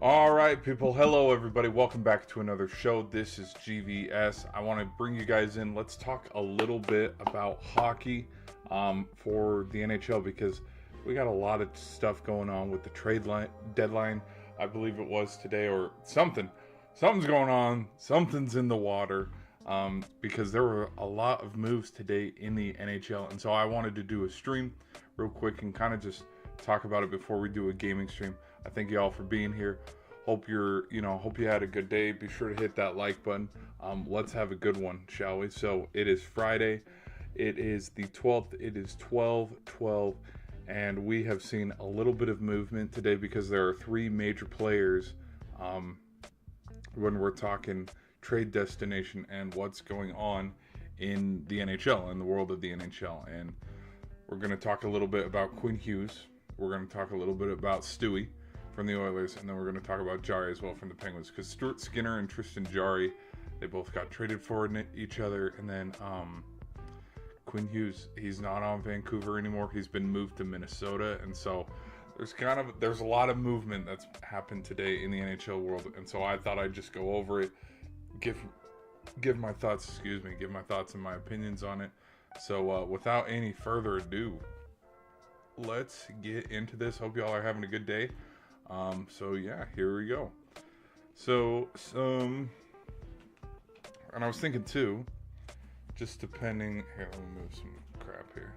All right, people. Hello, everybody. Welcome back to another show. This is GVS. I want to bring you guys in. Let's talk a little bit about hockey for the NHL because we got a lot of stuff going on with the trade deadline. I believe it was today or something. Something's going on. Something's in the water because there were a lot of moves today in the NHL. And so I wanted to do a stream real quick and kind of just talk about it before we do a gaming stream. I thank you all for being here. Hope hope you had a good day. Be sure to hit that like button. Let's have a good one, shall we? So it is Friday. It is the 12th. It is 12/12, and we have seen a little bit of movement today because there are three major players when we're talking trade destination and what's going on in the NHL, in the world of the NHL. And we're going to talk a little bit about Quinn Hughes. We're going to talk a little bit about Stewie from the Oilers, and then we're going to talk about Jarry as well from the Penguins, because Stuart Skinner and Tristan Jarry, they both got traded for each other. And then Quinn Hughes, he's not on Vancouver anymore. He's been moved to Minnesota, and so there's a lot of movement that's happened today in the NHL world. And so I thought I'd just go over it, give my thoughts, give my thoughts and my opinions on it. So without any further ado, let's get into this. Hope y'all are having a good day. So yeah, here we go. So and I was thinking too, just depending here, let me move some crap here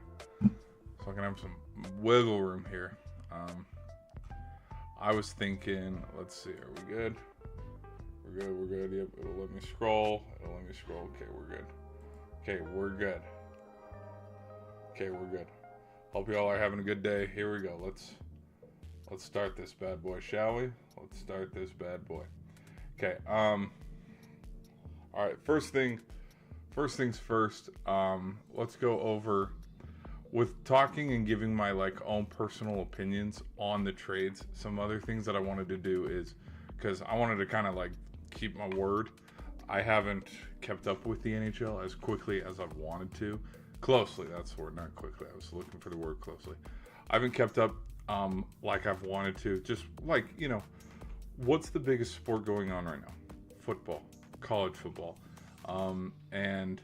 so I can have some wiggle room here. I was thinking, let's see, are we good? We're good. Yep, it'll let me scroll. Okay, we're good. Okay, we're good. Hope y'all are having a good day. Here we go. Let's let's start this bad boy, shall we? Let's start this bad boy. Okay. All right. First things first. Let's go over with talking and giving my own personal opinions on the trades. Some other things that I wanted to do is because I wanted to kind of keep my word. I haven't kept up with the NHL as quickly as I've wanted to. Closely, that's the word, not quickly. I was looking for the word closely. I haven't kept up like I've wanted to. Just what's the biggest sport going on right now? Football, college football. And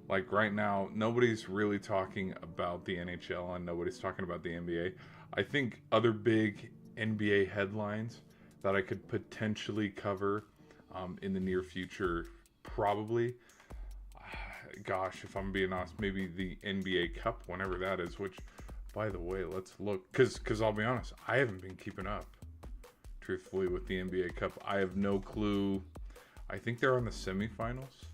right now, nobody's really talking about the NHL and nobody's talking about the NBA. I think other big NBA headlines that I could potentially cover in the near future, probably. Gosh, if I'm being honest, maybe the NBA Cup, whenever that is, which, by the way, let's look. Because I'll be honest, I haven't been keeping up, truthfully, with the NBA Cup. I have no clue. I think they're on the semifinals,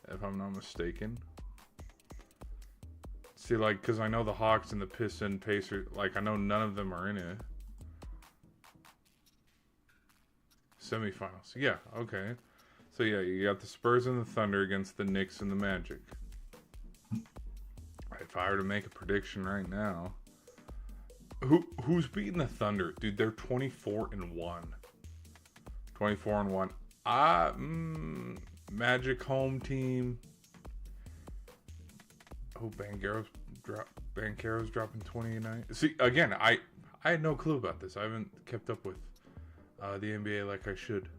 if I'm not mistaken. See, because I know the Hawks and the Pacers, I know none of them are in it. Semifinals. Yeah, okay. So yeah, you got the Spurs and the Thunder against the Knicks and the Magic. If I were to make a prediction right now, who's beating the Thunder? Dude, they're 24-1. 24-1. Magic home team. Oh, Banchero's dropping 29. See, again, I had no clue about this. I haven't kept up with the NBA like I should,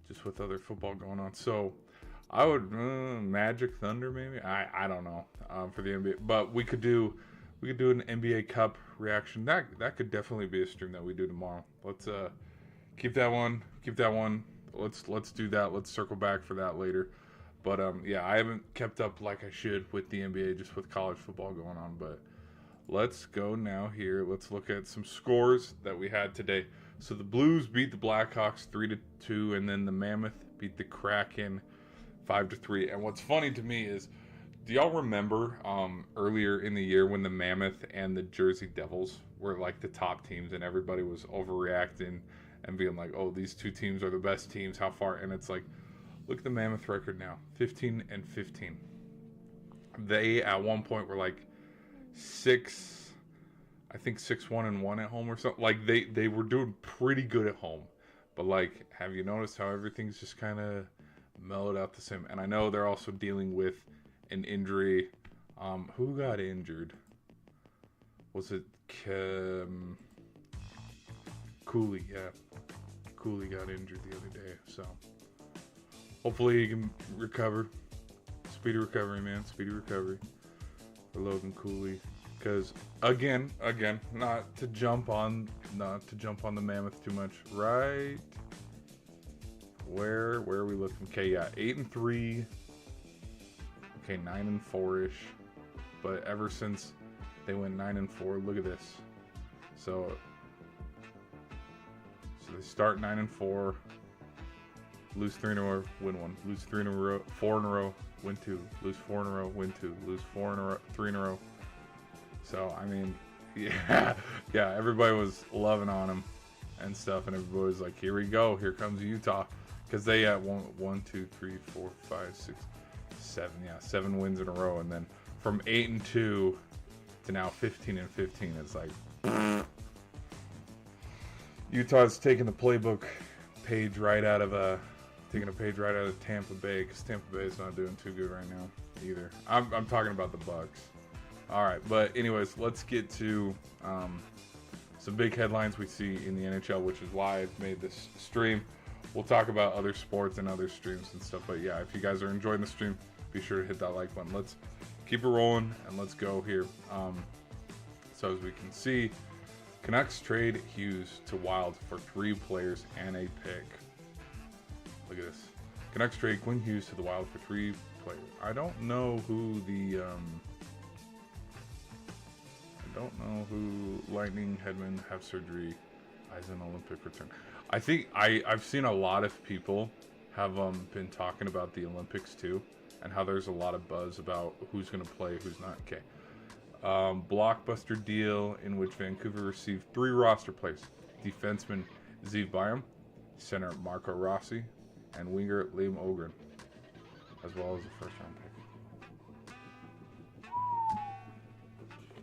just with other football going on. So I would Magic Thunder maybe. I don't know for the NBA, but we could do an NBA Cup reaction. That could definitely be a stream that we do tomorrow. Let's keep that one. Let's do that. Let's circle back for that later. But yeah, I haven't kept up like I should with the NBA, just with college football going on. But let's go now here. Let's look at some scores that we had today. So the Blues beat the Blackhawks 3-2, and then the Mammoth beat the Kraken 5-3. And what's funny to me is, do y'all remember earlier in the year when the Mammoth and the Jersey Devils were the top teams, and everybody was overreacting and being like, "Oh, these two teams are the best teams. How far?" And it's look at the Mammoth record now, 15-15. They at one point were 6-1-1 at home or something. They were doing pretty good at home, but have you noticed how everything's just kind of mellowed out the same? And I know they're also dealing with an injury. Who got injured? Was it Cooley? Yeah, Cooley got injured the other day, so hopefully he can recover. Speedy recovery, man. Speedy recovery for Logan Cooley. Because again, not to jump on the Mammoth too much. Right? Where are we looking? Okay, yeah, 8-3. Okay, 9-4-ish. But ever since they went 9-4, look at this. So they start 9-4, lose 3 in a row, win 1, lose 3 in a row, 4 in a row, win 2, lose 4 in a row, win 2, lose 4 in a row, 3 in a row. So I mean, yeah, everybody was loving on him and stuff, and everybody was like, "Here we go, here comes Utah," because they had 1, 2, 3, 4, 5, 6, 7, 7 wins in a row, and then from 8-2 to now 15-15, it's Utah's taking the playbook page right out of Tampa Bay, because Tampa Bay is not doing too good right now either. I'm talking about the Bucks. All right, but anyways, let's get to some big headlines we see in the NHL, which is why I've made this stream. We'll talk about other sports and other streams and stuff, but yeah, if you guys are enjoying the stream, be sure to hit that like button. Let's keep it rolling and let's go here. So as we can see, Canucks trade Hughes to Wild for 3 players and a pick. Look at this. Canucks trade Quinn Hughes to the Wild for 3 players. I don't know who Lightning Hedman have surgery as an Olympic return. I think I've seen a lot of people have been talking about the Olympics too, and how there's a lot of buzz about who's going to play, who's not. Okay. Blockbuster deal in which Vancouver received 3 roster players: defenseman Zeev Byram, center Marco Rossi, and winger Liam Ogren, as well as a first-round pick.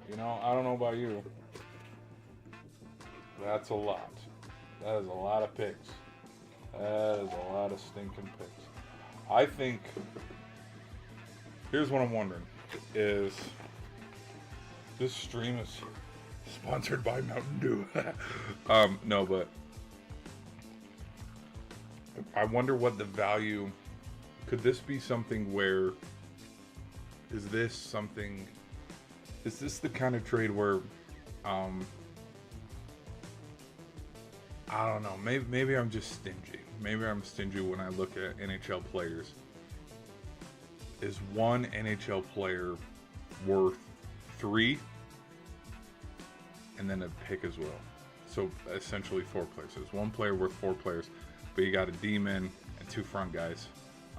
You know, I don't know about you. That's a lot. That is a lot of picks. That is a lot of stinking picks. I think, here's what I'm wondering, is this stream is sponsored by Mountain Dew. No, but I wonder what the value, could this be something where, is this the kind of trade where, I don't know, maybe I'm just stingy. Maybe I'm stingy when I look at NHL players. Is one NHL player worth 3? And then a pick as well. So essentially 4 players. So there's one player worth 4 players, but you got a D-man and 2 front guys.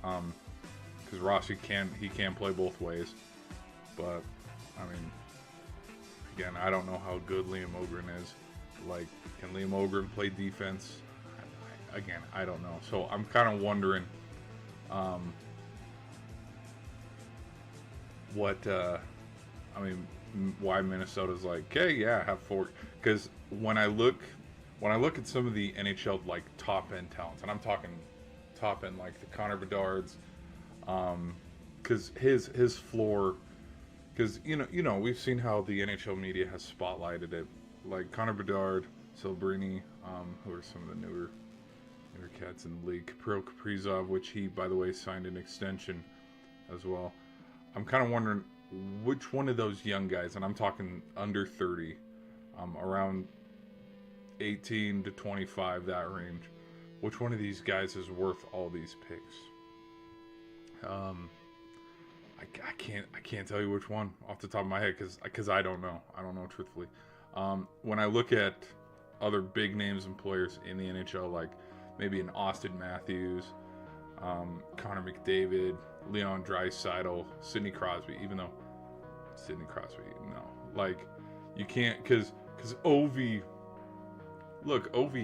Because Rossi can play both ways. But I mean, again, I don't know how good Liam Ogren is. Like, can Liam Ogren play defense? Again, I don't know. So I'm kind of wondering why Minnesota's like, okay, yeah, have 4. Because when I look at some of the NHL like top end talents, and I'm talking top end like the Connor Bedards, because his floor, because you know we've seen how the NHL media has spotlighted it, like Connor Bedard, Silverini, who are some of the newer cats in the league, Kirill Kaprizov, which he, by the way, signed an extension as well. I'm kind of wondering which one of those young guys, and I'm talking under 30, around 18 to 25, that range, which one of these guys is worth all these picks? I can't tell you which one off the top of my head because I don't know. I don't know truthfully. When I look at other big names and players in the NHL, like maybe an Austin Matthews, Connor McDavid, Leon Draisaitl, Sidney Crosby, even though Sidney Crosby, no. Like, you can't, because Ovi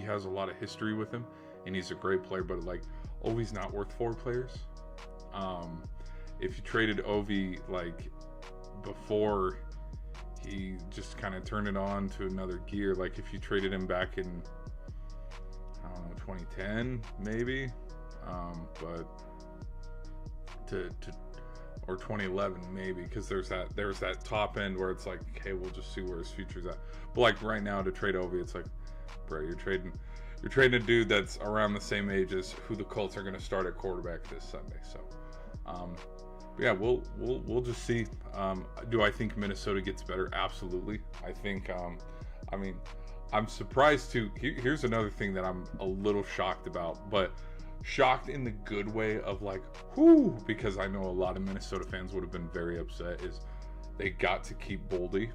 has a lot of history with him, and he's a great player, but, like, Ovi's not worth 4 players. If you traded Ovi, like, before he just kind of turned it on to another gear, like, if you traded him back in, I don't know, 2010, maybe, but or 2011 maybe, because there's that top end where it's like, okay, we'll just see where his future's at. But like right now to trade Ovi, it's like, bro, you're trading a dude that's around the same age as who the Colts are going to start at quarterback this Sunday. So, yeah, we'll just see. Do I think Minnesota gets better? Absolutely. I think. I mean, I'm surprised too. Here's another thing that I'm a little shocked about, but shocked in the good way of like, whoo, because I know a lot of Minnesota fans would have been very upset, is they got to keep Boldy,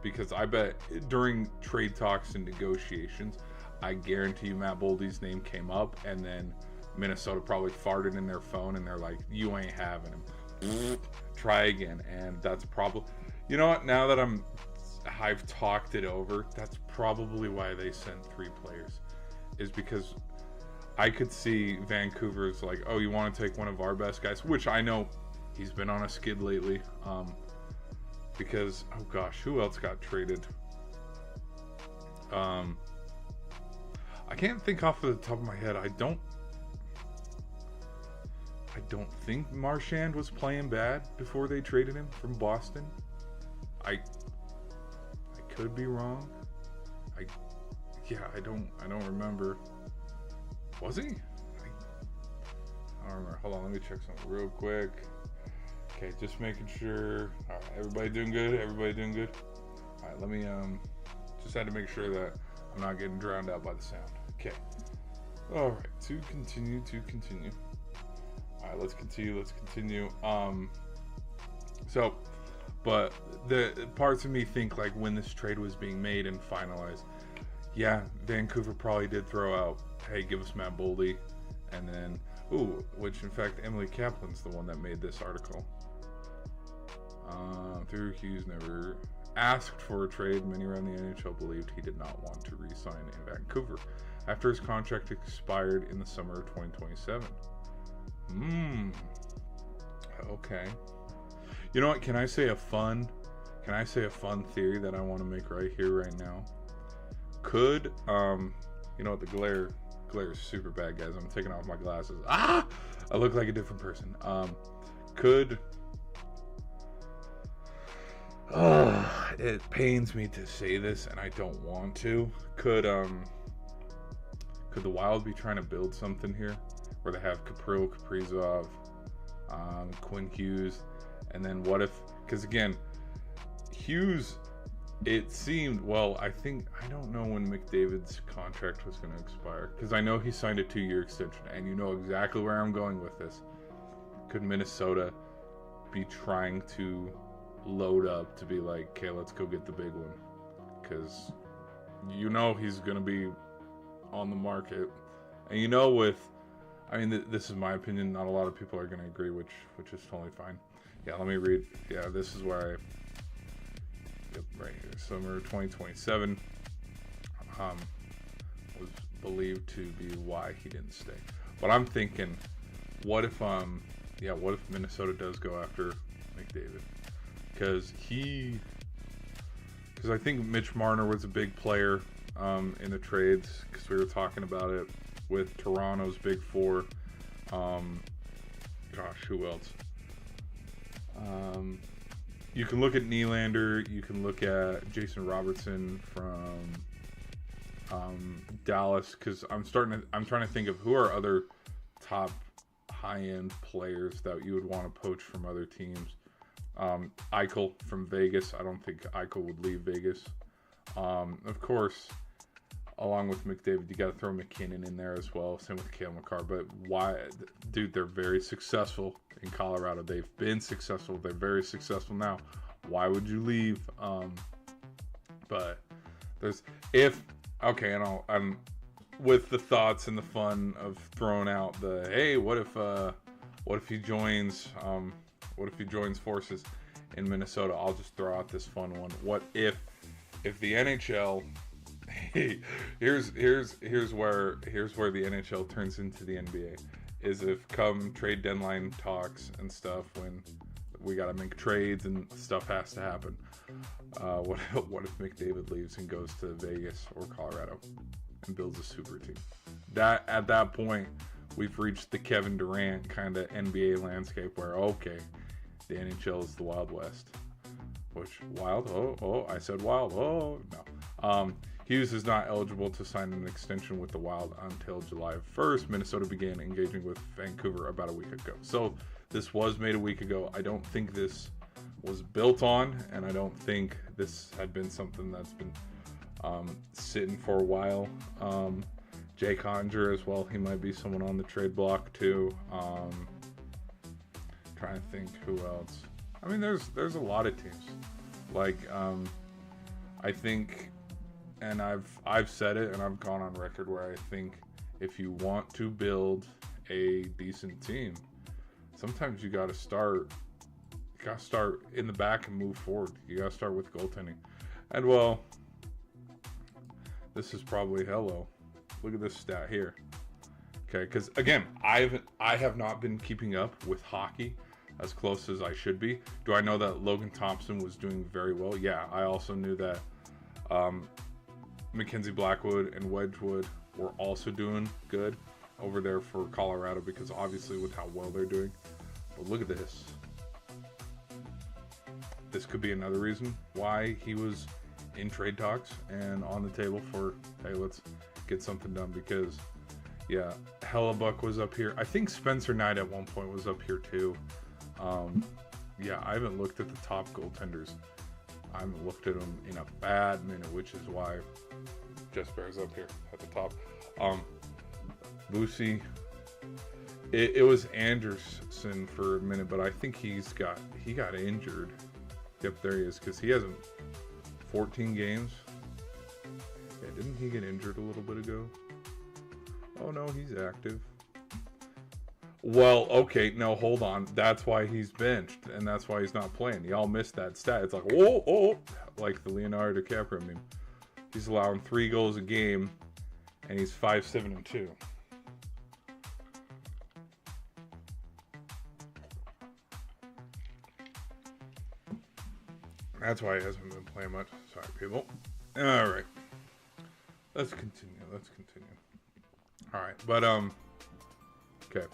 because I bet during trade talks and negotiations, I guarantee you Matt Boldy's name came up, and then Minnesota probably farted in their phone and they're like, you ain't having him. Try again. And that's probably, you know what, now that I've talked it over, that's probably why they sent 3 players, is because I could see Vancouver's like, oh, you want to take one of our best guys, which I know he's been on a skid lately, because, oh gosh, who else got traded? I can't think off the top of my head. I don't think Marchand was playing bad before they traded him from Boston. I could be wrong. I don't remember. Was he? I don't remember. Hold on, let me check something real quick. Okay, just making sure. All right, everybody doing good? Everybody doing good? All right, let me just had to make sure that I'm not getting drowned out by the sound. Okay. All right, to continue. All right, let's continue. So, but the parts of me think like when this trade was being made and finalized, yeah, Vancouver probably did throw out, hey, give us Matt Boldy, and then, which in fact Emily Kaplan's the one that made this article. Through Hughes never asked for a trade, many around the NHL believed he did not want to re-sign in Vancouver after his contract expired in the summer of 2027. Okay. You know what? Can I say a fun theory that I want to make right here, right now? Could, you know what, the glare is super bad, guys. I'm taking off my glasses. I look like a different person. It pains me to say this, and I don't want to. Could the Wild be trying to build something here, where they have Kaprizov, Quinn Hughes, and then what if? Because again, Hughes, it seemed, well, I don't know when McDavid's contract was going to expire, because I know he signed a 2-year extension, and you know exactly where I'm going with this. Could Minnesota be trying to load up to be like, okay, let's go get the big one? Because you know he's going to be on the market. And you know, this is my opinion, not a lot of people are going to agree, which is totally fine. Yeah, let me read. Yeah, this is where right here, summer 2027 was believed to be why he didn't stay. But I'm thinking, what if Minnesota does go after McDavid? Because I think Mitch Marner was a big player in the trades, because we were talking about it with Toronto's big four. Who else? You can look at Nylander. You can look at Jason Robertson from Dallas, because I'm trying to think of who are other top high-end players that you would want to poach from other teams. Eichel from Vegas. I don't think Eichel would leave Vegas. Of course, along with McDavid, you got to throw McKinnon in there as well. Same with Cale Makar. But why, dude? They're very successful in Colorado. They've been successful. They're very successful now. Why would you leave? But I'm with the thoughts and the fun of throwing out the, hey, what if he joins forces in Minnesota? I'll just throw out this fun one. What if the NHL, here's where the NHL turns into the NBA, is if come trade deadline talks and stuff, when we got to make trades and stuff has to happen, what if McDavid leaves and goes to Vegas or Colorado and builds a super team? That, at that point, we've reached the Kevin Durant kind of NBA landscape where, okay, the NHL is the Wild West. Which, Wild? I said Wild. Oh, no. Hughes is not eligible to sign an extension with the Wild until July 1st. Minnesota began engaging with Vancouver about a week ago. So this was made a week ago. I don't think this was built on, and I don't think this had been something that's been sitting for a while. Jake Onger as well. He might be someone on the trade block too. Trying to think who else. I mean, there's a lot of teams. Like, I think, and I've said it, and I've gone on record where I think if you want to build a decent team, sometimes you got to start in the back and move forward. You got to start with goaltending. And well, this is probably hello. Look at this stat here. Okay, because again, I have not been keeping up with hockey as close as I should be. Do I know that Logan Thompson was doing very well? Yeah, I also knew that Mackenzie Blackwood and Wedgwood were also doing good over there for Colorado, because obviously with how well they're doing. But look at this. This could be another reason why he was in trade talks and on the table for, hey, let's get something done. Because, yeah, Hellebuck was up here. I think Spencer Knight at one point was up here too. Yeah, I haven't looked at the top goaltenders. I haven't looked at them in a bad minute, which is why Jesper's up here at the top. Lucy, it was Anderson for a minute, but I think he got injured. Yep, there he is, because he hasn't 14 games. Yeah, didn't he get injured a little bit ago? Oh no, he's active. Well, okay, no, hold on. That's why he's benched, and that's why he's not playing. Y'all missed that stat. It's like, oh, like the Leonardo DiCaprio meme. He's allowing 3 goals a game, and he's 5-7-2. That's why he hasn't been playing much. Sorry, people. All right, let's continue. All right, but okay.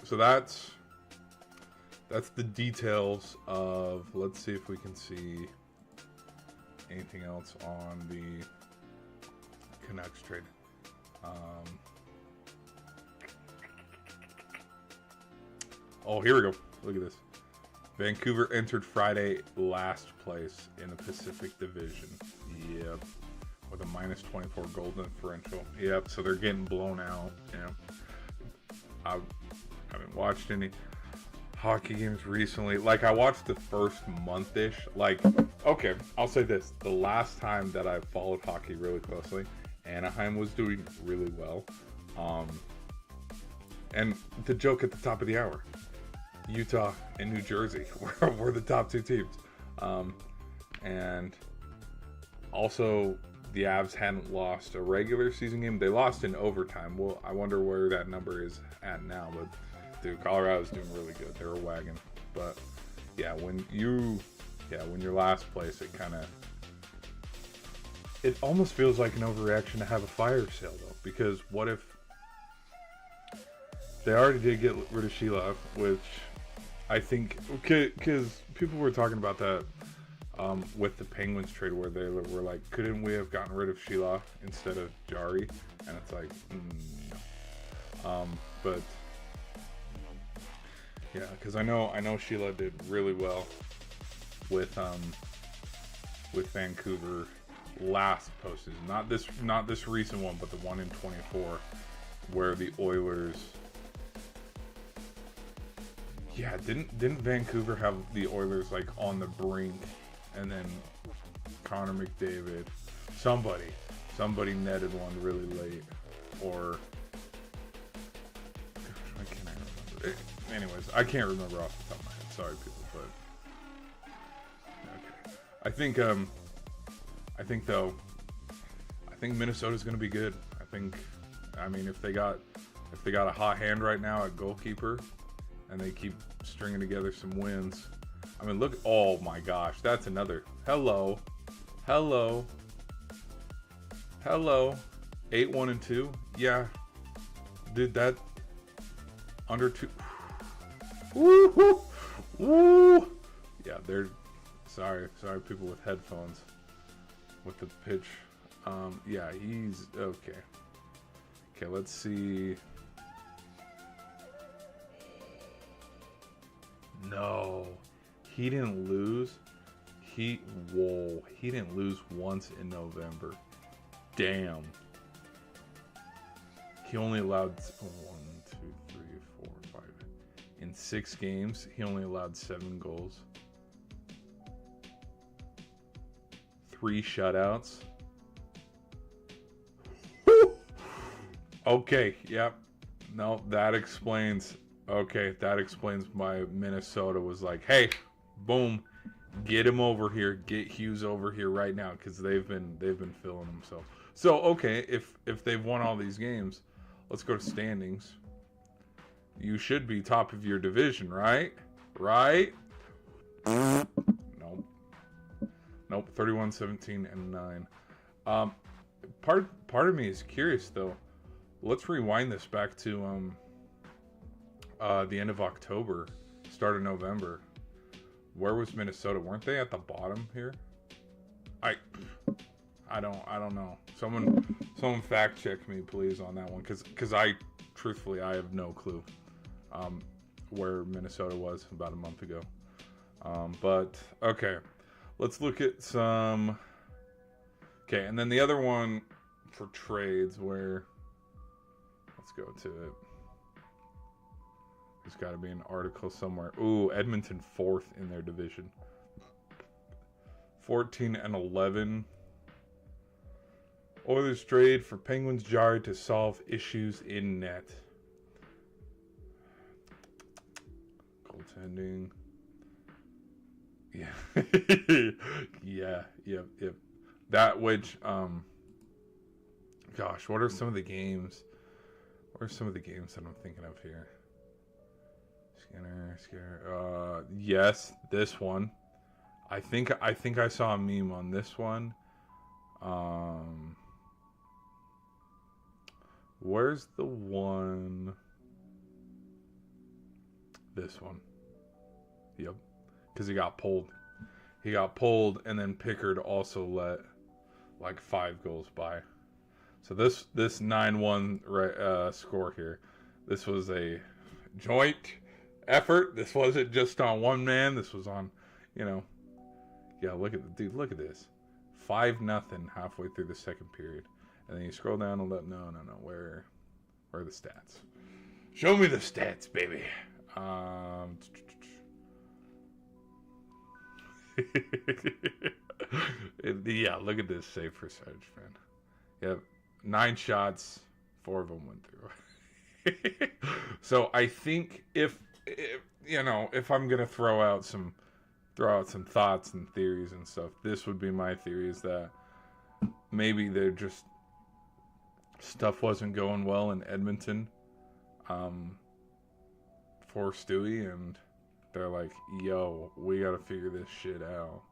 So that's the details of. Let's see if we can see anything else on the Canucks trade. Oh, here we go. Look at this. Vancouver entered Friday last place in the Pacific Division. Yep. With a minus 24 goal differential. Yep, so they're getting blown out. Yeah. I haven't watched any hockey games recently. Like, I watched the first month-ish. Like, okay, I'll say this. The last time that I followed hockey really closely, Anaheim was doing really well. And the joke at the top of the hour, Utah and New Jersey were the top 2 teams. And also, the Avs hadn't lost a regular season game. They lost in overtime. Well, I wonder where that number is at now. But, dude, Colorado's doing really good. They were wagging. But, yeah, when you're last place, it almost feels like an overreaction to have a fire sale, though. Because what if they already did get rid of Sheila, which I think, because people were talking about that with the Penguins trade, where they were like, couldn't we have gotten rid of Sheila instead of Jari? And it's like, no. But yeah, because I know Sheila did really well with Vancouver last postseason, not this recent one, but the one in 24, where the Oilers. Yeah, didn't Vancouver have the Oilers like on the brink, and then Connor McDavid, somebody netted one really late, or I can't remember. Anyways, I can't remember off the top of my head. Sorry, people, but okay. I think Minnesota's going to be good. I mean, if they got a hot hand right now at goalkeeper, and they keep stringing together some wins. I mean, look. Oh my gosh, that's another. Hello. 8-1-2. Yeah, dude, that under 2. Woo. Yeah, they're sorry, people with headphones with the pitch. Yeah, he's okay. Okay, let's see. No, he didn't lose. He didn't lose once in November. Damn. He only allowed 1, 2, 3, 4, 5. In 6 games, he only allowed 7 goals. 3 shutouts. Okay, yep. No, that explains. Okay, that explains why Minnesota was like, "Hey, boom, get him over here, get Hughes over here right now," because they've been filling themselves. So okay, if they've won all these games, let's go to standings. You should be top of your division, right? Right? Nope. 31, 17, and 9. Part of me is curious though. Let's rewind this back to the end of October, start of November. Where was Minnesota? Weren't they at the bottom here? I don't know. Someone fact check me please on that one, because I truthfully I have no clue where Minnesota was about a month ago. But okay, let's look at some. Okay, and then the other one for trades, where let's go to it. There's got to be an article somewhere. Ooh, Edmonton 4th in their division. 14-11. Oilers trade for Penguins Jari to solve issues in net. defending. Yeah. Yeah. Yep. That which, gosh, what are some of the games? What are some of the games that I'm thinking of here? Skinner. Yes, this one. I think I saw a meme on this one. Where's the one? This one. Yep. Because he got pulled. He got pulled, and then Pickard also let like 5 goals by. So this 9-1 score here. This was a joint effort. This wasn't just on one man. This was on, yeah. Look at the dude. Look at this. 5-0 halfway through the second period, and then you scroll down and no. Where are the stats? Show me the stats, baby. Yeah, look at this save percentage, man. Yep, 9 shots, 4 of them went through. So I think if I'm gonna throw out some thoughts and theories and stuff, this would be my theory, is that maybe they're just stuff wasn't going well in Edmonton for Stewie, and they're like, yo, we gotta figure this shit out.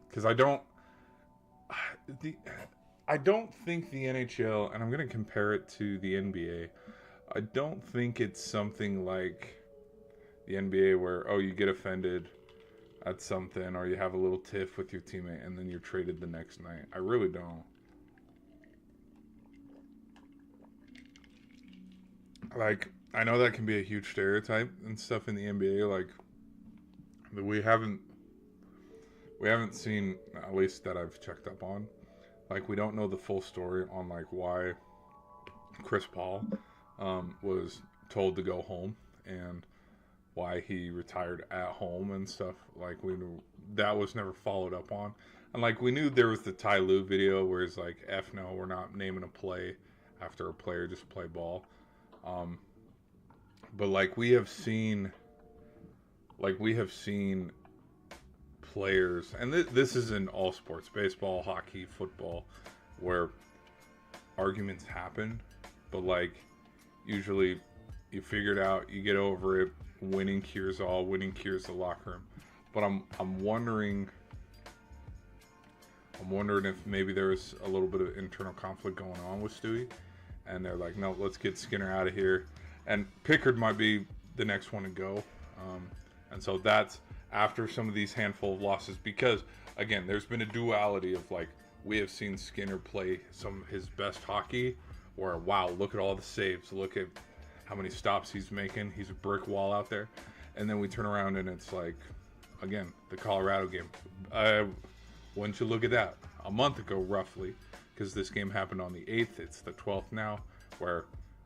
Because I don't think the NHL, and I'm gonna compare it to the NBA, I don't think it's something like the NBA where, oh, you get offended at something, or you have a little tiff with your teammate and then you're traded the next night. I really don't. Like, I know that can be a huge stereotype and stuff in the NBA, like, that we haven't seen, at least that I've checked up on. Like, we don't know the full story on, like, why Chris Paul was told to go home and why he retired at home and stuff. Like, we knew that was never followed up on. And, like, we knew there was the Ty Lue video where it's like, F no, we're not naming a play after a player, just play ball. But, like, we have seen players, and this is in all sports, baseball, hockey, football, where arguments happen, but, like, usually you figure it out, you get over it, winning cures all, winning cures the locker room. But I'm wondering if maybe there was a little bit of internal conflict going on with Stewie, and they're like, no, let's get Skinner out of here, and Pickard might be the next one to go. And so that's after some of these handful of losses, because again, there's been a duality of, like, we have seen Skinner play some of his best hockey where, wow, look at all the saves, look at how many stops he's making, he's a brick wall out there. And then we turn around and it's like, again, the Colorado game. Wouldn't you look at that? A month ago, roughly, because this game happened on the 8th, it's the 12th now, where,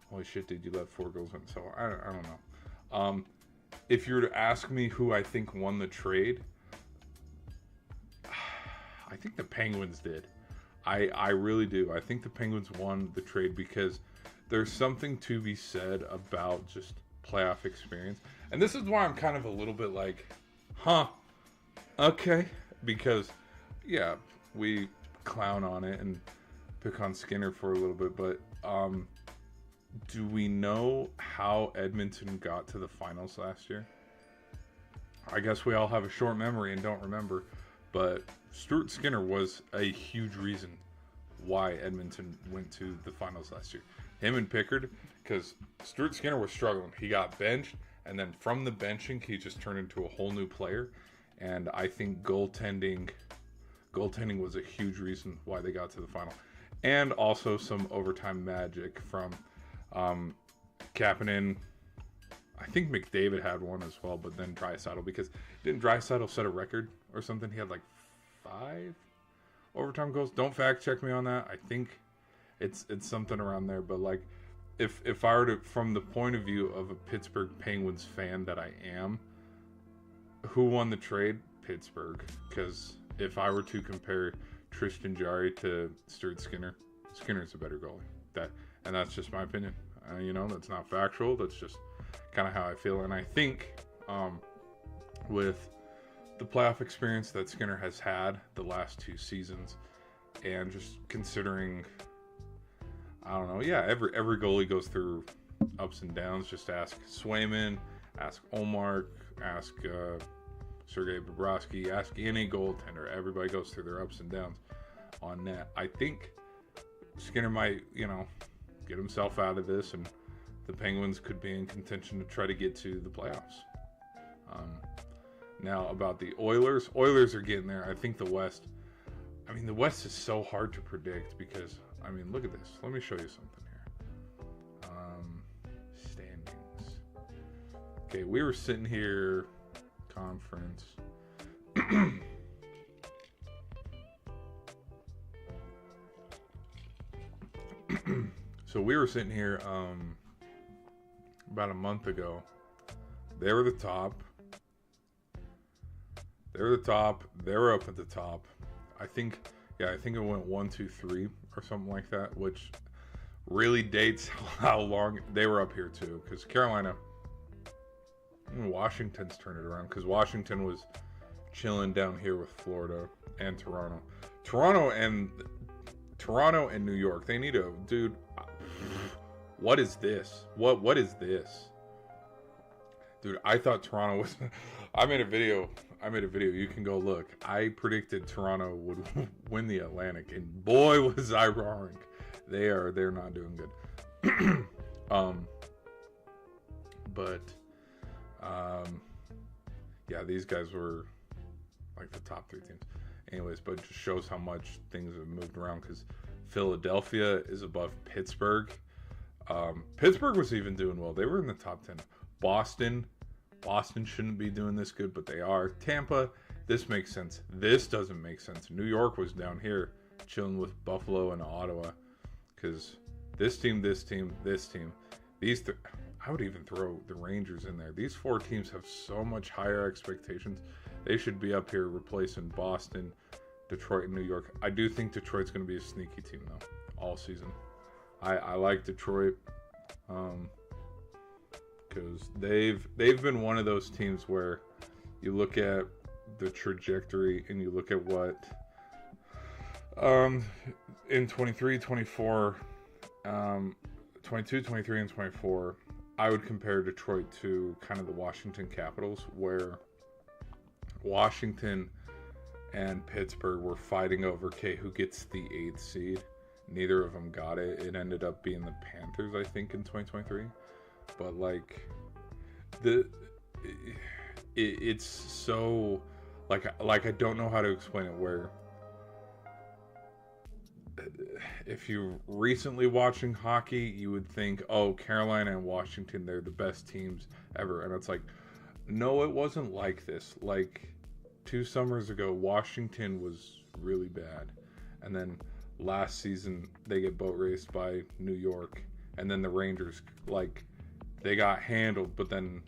holy shit, dude, you let 4 goals in. So I don't know. If you were to ask me who I think won the trade, I think the Penguins did. I really do. I think the Penguins won the trade because there's something to be said about just playoff experience. And this is why I'm kind of a little bit like, okay. Because, yeah, we clown on it and pick on Skinner for a little bit, but do we know how Edmonton got to the finals last year? I guess we all have a short memory and don't remember, but Stuart Skinner was a huge reason why Edmonton went to the finals last year. Him and Pickard, because Stuart Skinner was struggling. He got benched, and then from the benching, he just turned into a whole new player. And I think goaltending was a huge reason why they got to the final. And also some overtime magic from Kapanen. I think McDavid had one as well, but then Draisaitl, because didn't Draisaitl set a record or something? He had like 5 overtime goals. Don't fact check me on that. I think it's something around there. But like, if I were to, from the point of view of a Pittsburgh Penguins fan that I am, who won the trade? Pittsburgh. Because if I were to compare Tristan Jarry to Stuart Skinner, Skinner's a better goalie. That's just my opinion. That's not factual. That's just kind of how I feel. And I think with the playoff experience that Skinner has had the last 2 seasons, and just considering, I don't know, yeah, every goalie goes through ups and downs. Just ask Swayman, ask Omar, ask Sergei Bobrovsky, ask any goaltender. Everybody goes through their ups and downs on net. I think Skinner might, get himself out of this, and the Penguins could be in contention to try to get to the playoffs. Now, about the Oilers are getting there. I think the West is so hard to predict because, look at this. Let me show you something here. Standings. Okay, we were sitting here, conference. So we were sitting here about a month ago. They were the top. They were up at the top. I think it went 1, 2, 3 or something like that, which really dates how long they were up here too. Because Carolina, Washington's turned it around. Because Washington was chilling down here with Florida and Toronto. Toronto and New York. They need a dude. What is this? What is this? Dude, I thought Toronto was I made a video. You can go look. I predicted Toronto would win the Atlantic, and boy was I wrong. They're not doing good. Yeah, these guys were like the top 3 teams. Anyways, but it just shows how much things have moved around, because Philadelphia is above Pittsburgh. Pittsburgh was even doing well. They were in the top 10. Boston shouldn't be doing this good, but they are. Tampa, this makes sense. This doesn't make sense. New York was down here chilling with Buffalo and Ottawa, because this team, I would even throw the Rangers in there. These 4 teams have so much higher expectations. They should be up here replacing Boston, Detroit, and New York. I do think Detroit's going to be a sneaky team, though, all season. I like Detroit, because they've been one of those teams where you look at the trajectory and you look at what in 23, 24, 22, 23, and 24, I would compare Detroit to kind of the Washington Capitals, where Washington and Pittsburgh were fighting over, who gets the 8th seed. Neither of them got it. It ended up being the Panthers, I think, in 2023. But it's so I don't know how to explain it. Where if you're recently watching hockey, you would think, oh, Carolina and Washington, they're the best teams ever, and it's like, no, it wasn't like this. 2 summers ago, Washington was really bad, and then last season they get boat raced by New York, and then the Rangers, they got handled. But then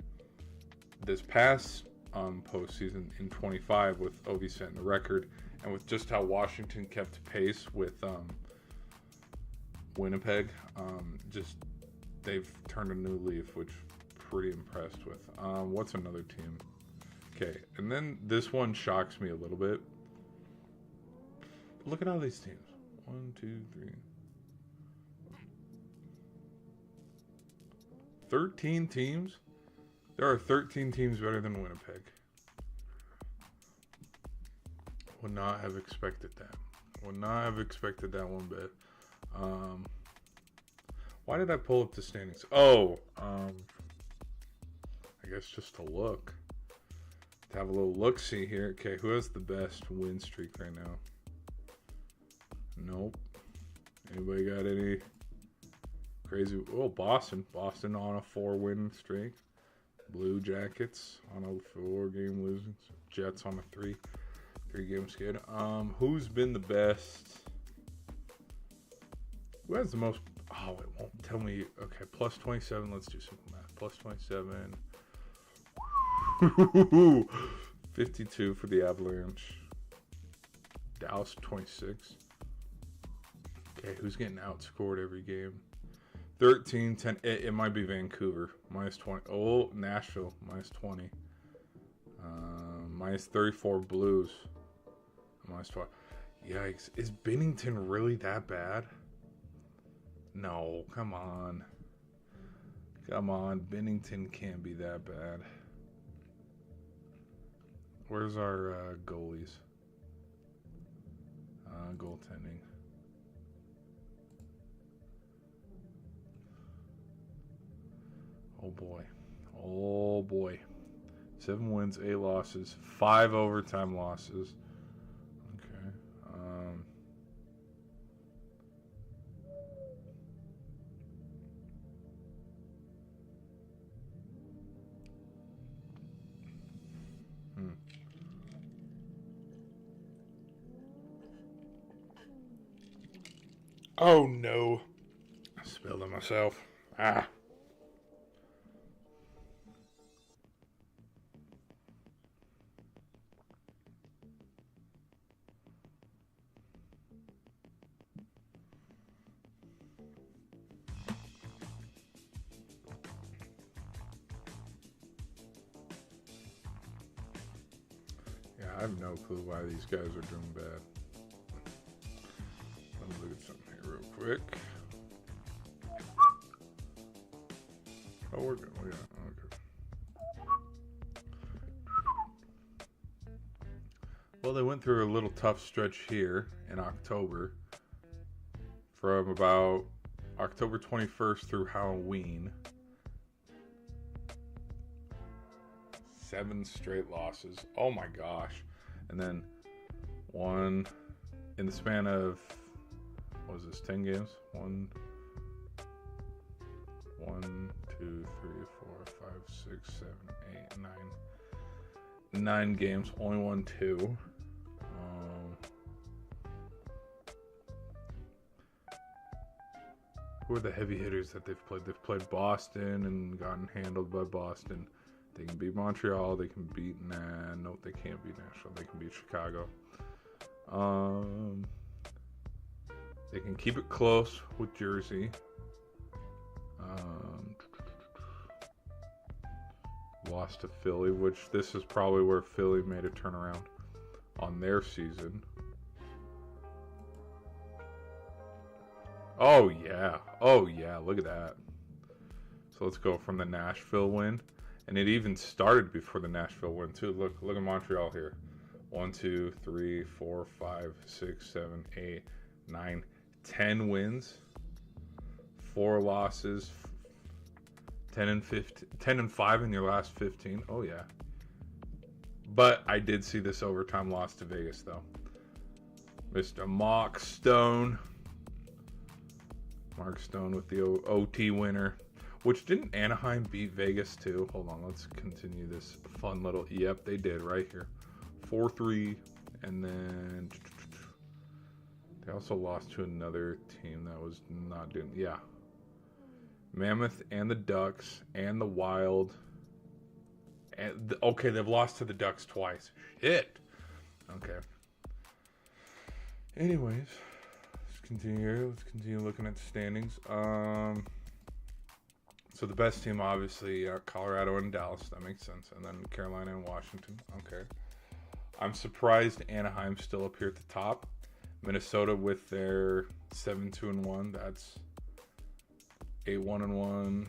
this past postseason in 25, with Ovi setting the record, and with just how Washington kept pace with Winnipeg, just they've turned a new leaf, which I'm pretty impressed with. What's another team? Okay, and then this one shocks me a little bit. Look at all these teams. 1, 2, 3. 13 teams? There are 13 teams better than Winnipeg. Would not have expected that. Would not have expected that one bit. Why did I pull up the standings? I guess just to look. To have a little look-see here. Okay, who has the best win streak right now? Nope. Anybody got any crazy? Oh, Boston. Boston on a 4-win streak. Blue Jackets on a 4-game losing. Jets on a 3-game skid. Who's been the best? Who has the most? Oh, it won't tell me. Okay, plus 27. Let's do simple math. Plus 27. 52 for the Avalanche. Dallas 26. Okay, who's getting outscored every game? 13, 10. It might be Vancouver. Minus 20. Oh, Nashville. Minus 20. minus 34 Blues. Minus 12. Yikes. Is Binnington really that bad? No, come on. Come on. Binnington can't be that bad. Where's our goalies? Goaltending. Oh boy. Oh boy. 7 wins, 8 losses, 5 overtime losses. Okay. Oh no. I spilled it myself. Ah. Yeah, I have no clue why these guys are doing bad. Let me look at something here real quick. Oh, we're good. Yeah, okay. Well, they went through a little tough stretch here in October. From about October 21st through Halloween. 7 straight losses. Oh my gosh. And then one in the span of, what was this, 10 games? 1, 2, 3, 4, 5, 6, 7, 8, 9. 9 games, only won 2. Who are the heavy hitters that they've played? They've played Boston and gotten handled by Boston. They can beat Montreal. They can beat no, they can't beat Nashville. They can beat Chicago. They can keep it close with Jersey. Lost to Philly, which this is probably where Philly made a turnaround on their season. Oh yeah, look at that. So let's go from the Nashville win, and it even started before the Nashville win too. Look at Montreal here. 1, 2, 3, 4, 5, 6, 7, 8, 9, 10 wins, 4 losses, 10 and 5 in your last 15. Oh yeah. But I did see this overtime loss to Vegas though. Mr. Mark Stone with the OT winner. Which, didn't Anaheim beat Vegas too? Hold on, let's continue this fun little... Yep, they did right here. 4-3, and then... They also lost to another team that was not doing... Yeah. Mammoth and the Ducks and the Wild. And okay, they've lost to the Ducks twice. Shit. Okay. Anyways, let's continue here. Let's continue looking at the standings. So the best team, obviously, Colorado and Dallas. That makes sense. And then Carolina and Washington. Okay. I'm surprised Anaheim's still up here at the top. Minnesota with their 7-2-1. That's 8-1-1.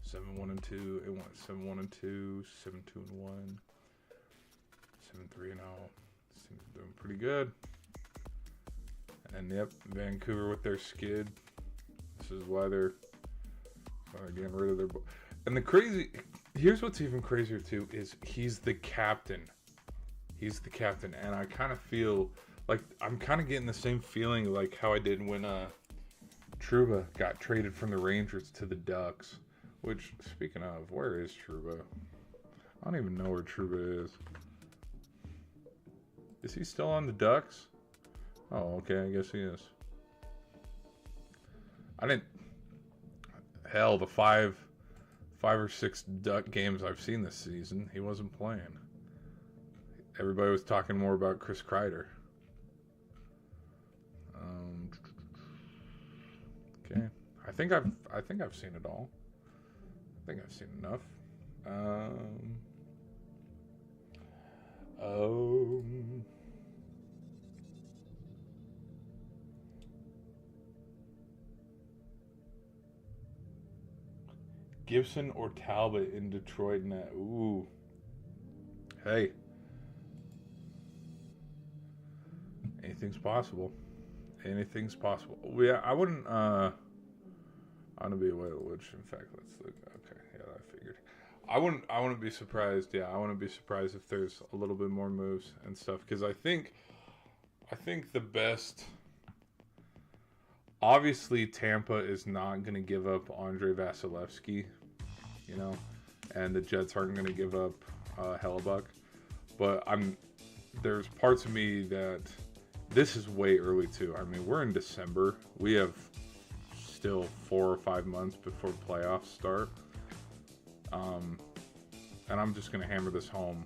7-1-2. 7-1-2. 7-2-1. 7-3-0. Seems doing pretty good. And yep, Vancouver with their skid. This is why they're getting rid of their... And the crazy... Here's what's even crazier, too, is he's the captain. He's the captain. And I kind of feel like... I'm kind of getting the same feeling like how I did when Trouba got traded from the Rangers to the Ducks. Which, speaking of, where is Trouba? I don't even know where Trouba is. Is he still on the Ducks? Oh, okay, I guess he is. I didn't... Hell, the five or six Duck games I've seen this season, he wasn't playing. Everybody was talking more about Chris Kreider. Okay, I think I've seen it all. I think I've seen enough. Um, Gibson or Talbot in Detroit net. Ooh. Hey. Anything's possible. Anything's possible. Yeah, I wouldn't I want to be away which in fact let's look. Okay, yeah, I figured. I wouldn't be surprised. Yeah, I wouldn't be surprised if there's a little bit more moves and stuff because I think the best. Obviously, Tampa is not going to give up Andre Vasilevsky, you know, and the Jets aren't going to give up Hellebuck. But there's parts of me that this is way early too. I mean, we're in December. We have still 4 or 5 months before playoffs start. And I'm just going to hammer this home,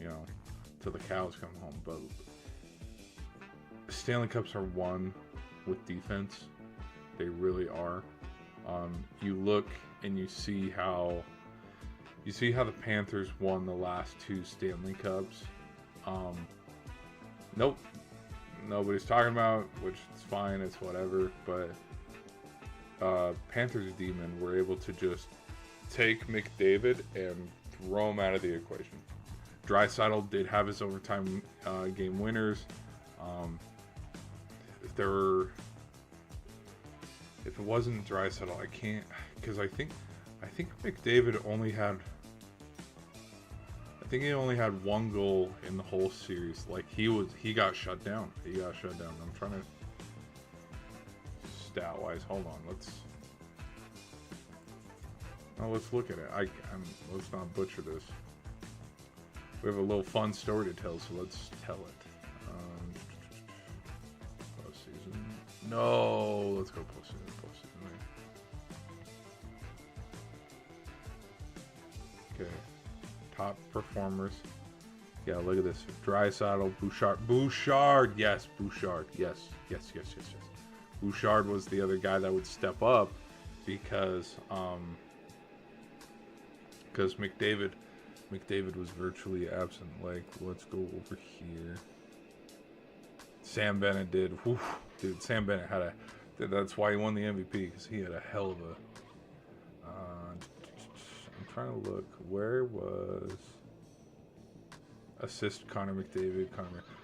you know, till the cows come home. But Stanley Cups are won with defense. They really are. You look and you see how the Panthers won the last 2 Stanley Cups. Nope. Nobody's talking about, which is fine, it's whatever, but Panthers demon were able to just take McDavid and throw him out of the equation. Draisaitl did have his overtime game winners. If it wasn't Draisaitl, I can't, because I think McDavid only had. I think he only had 1 goal in the whole series. Like he got shut down. I'm trying to stat wise. Hold on. Let's look at it. Let's not butcher this. We have a little fun story to tell, so let's tell it. Postseason. No, let's go postseason. Okay. Top performers. Yeah, look at this. Draisaitl, Bouchard. Yes, Bouchard. Yes. Bouchard was the other guy that would step up because McDavid was virtually absent. Like, let's go over here. Sam Bennett did. Whew, dude, Sam Bennett that's why he won the MVP, because he had a hell of a. I'm trying to look. Where was assist Connor McDavid?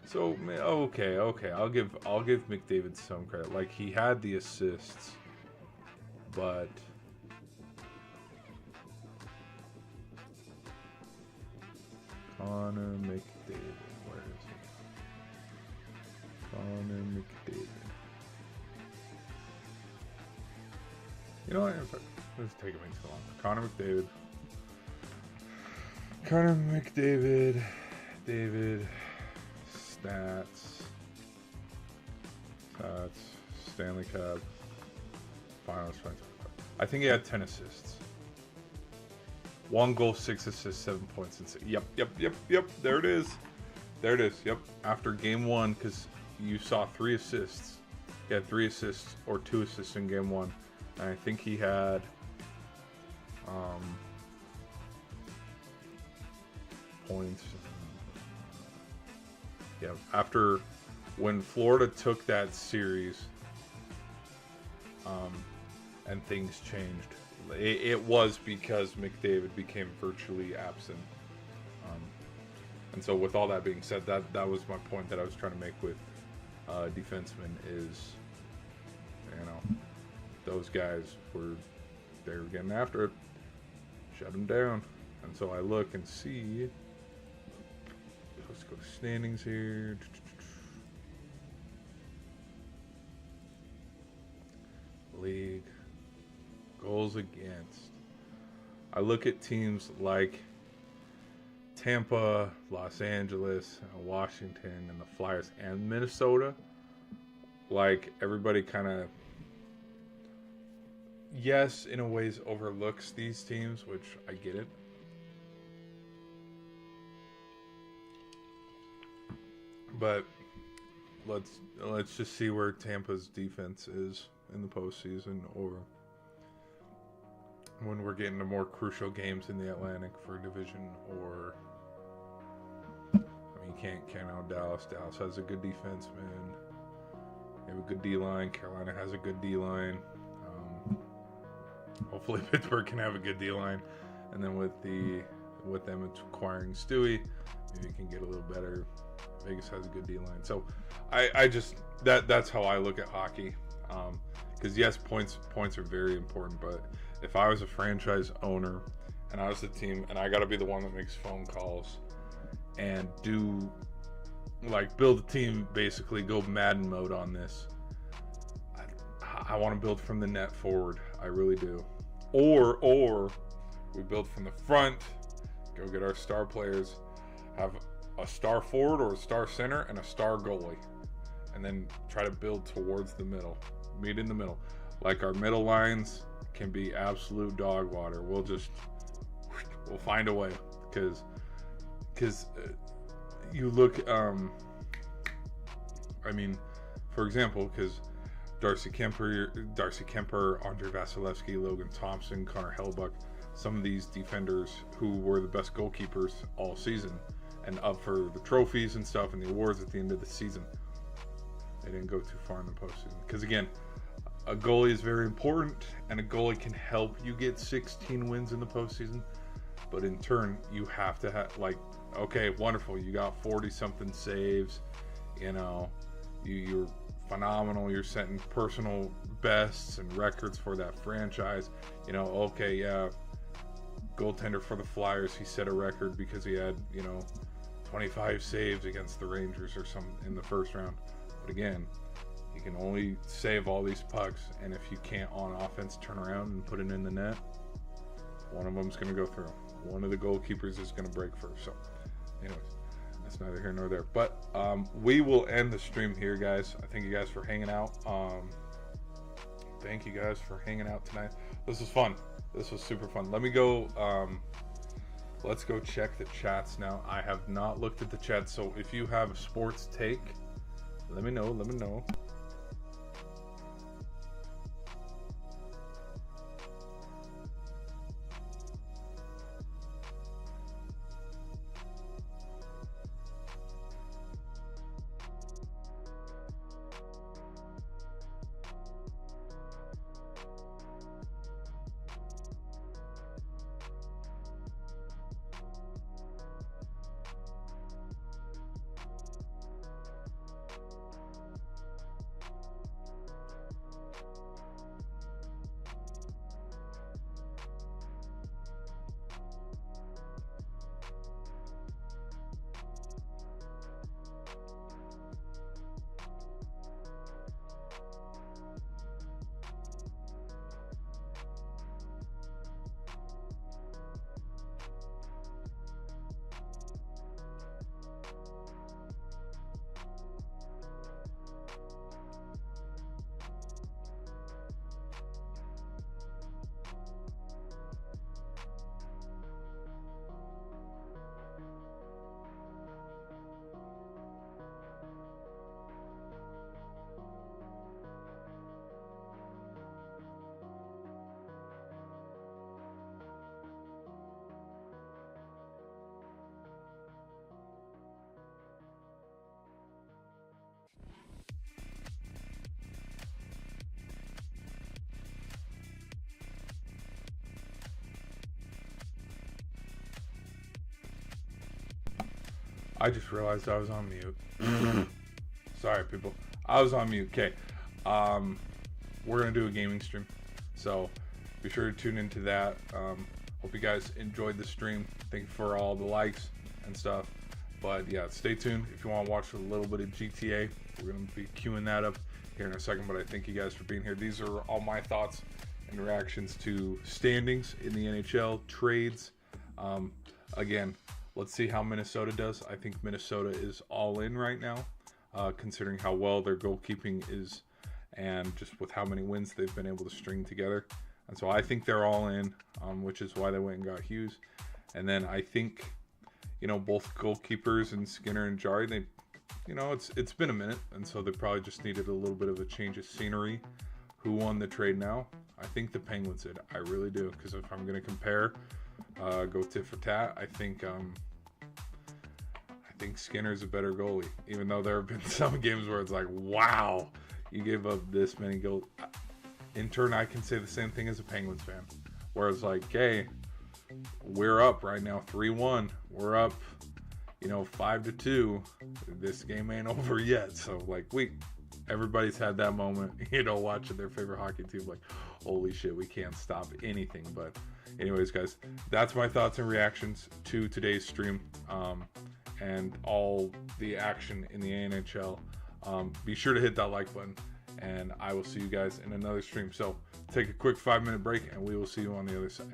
So okay. I'll give McDavid some credit. Like, he had the assists, but. Connor McDavid. Where is he? Connor McDavid. You know what? This is taking me too long. Connor McDavid. David. Stats. Stanley Cup. Finals. I think he had 10 assists. 1 goal, 6 assists, 7 points. Yep. There it is. Yep. After game 1, because you saw 3 assists. He had 3 assists or 2 assists in game 1. And I think he had points. Yeah. After when Florida took that series, and things changed. It was because McDavid became virtually absent. And so with all that being said, that was my point that I was trying to make with defensemen is, you know, those guys they were getting after it. Shut them down. And so I look and see. Let's go to standings here. League. Goals against. I look at teams like Tampa, Los Angeles, Washington, and the Flyers, and Minnesota. Like, everybody kind of, yes, in a ways overlooks these teams, which I get it. But let's just see where Tampa's defense is in the postseason, or when we're getting to more crucial games in the Atlantic for division, or can't count out Dallas. Dallas has a good defense, man. They have a good D-line. Carolina has a good D-line. Hopefully Pittsburgh can have a good D-line. And then with them acquiring Stewie, maybe it can get a little better. Vegas has a good D-line. So I just that's how I look at hockey. Because yes, points are very important, but if I was a franchise owner and I was the team and I got to be the one that makes phone calls and build a team, basically go Madden mode on this, I want to build from the net forward. I really do. Or we build from the front, go get our star players, have a star forward or a star center and a star goalie, and then try to build towards the middle, meet in the middle. Like our middle lines can be absolute dog water. We'll find a way, because you look, for example, because Darcy Kemper, Andre Vasilevsky, Logan Thompson, Connor Hellebuyck, some of these defenders who were the best goalkeepers all season and up for the trophies and stuff and the awards at the end of the season, they didn't go too far in the postseason. Because again, a goalie is very important, and a goalie can help you get 16 wins in the postseason. But in turn, you have to have, okay, wonderful, you got 40-something saves, you're phenomenal, you're setting personal bests and records for that franchise. Okay, yeah, goaltender for the Flyers, he set a record because he had, 25 saves against the Rangers or something in the first round. But again, you can only save all these pucks, and if you can't on offense turn around and put it in the net, one of them's going to go through. One of the goalkeepers is going to break first. So, anyways, that's neither here nor there. But we will end the stream here, guys. I thank you guys for hanging out. Thank you guys for hanging out tonight. This was fun. This was super fun. Let me go. Let's go check the chats now. I have not looked at the chat, so if you have a sports take, let me know. Let me know. I just realized I was on mute. Sorry, people. I was on mute. Okay. We're going to do a gaming stream, so be sure to tune into that. Hope you guys enjoyed the stream. Thank you for all the likes and stuff. But yeah, stay tuned if you want to watch a little bit of GTA. We're going to be queuing that up here in a second, but I thank you guys for being here. These are all my thoughts and reactions to standings in the NHL, trades. Again, let's see how Minnesota does. I think Minnesota is all in right now, considering how well their goalkeeping is and just with how many wins they've been able to string together. And so I think they're all in, which is why they went and got Hughes. And then I think, both goalkeepers and Skinner and Jarry, they, it's been a minute, and so they probably just needed a little bit of a change of scenery. Who won the trade now? I think the Penguins did. I really do, because if I'm going to compare, go tit for tat, I think think Skinner's a better goalie, even though there have been some games where it's like, wow, you gave up this many goals. In turn, I can say the same thing as a Penguins fan, where it's like, hey, we're up right now 3-1. We're up, 5-2. This game ain't over yet. So, like, everybody's had that moment, watching their favorite hockey team, like, holy shit, we can't stop anything. But anyways, guys, that's my thoughts and reactions to today's stream, and all the action in the ANHL. Be sure to hit that like button, and I will see you guys in another stream. So take a quick 5-minute break, and we will see you on the other side.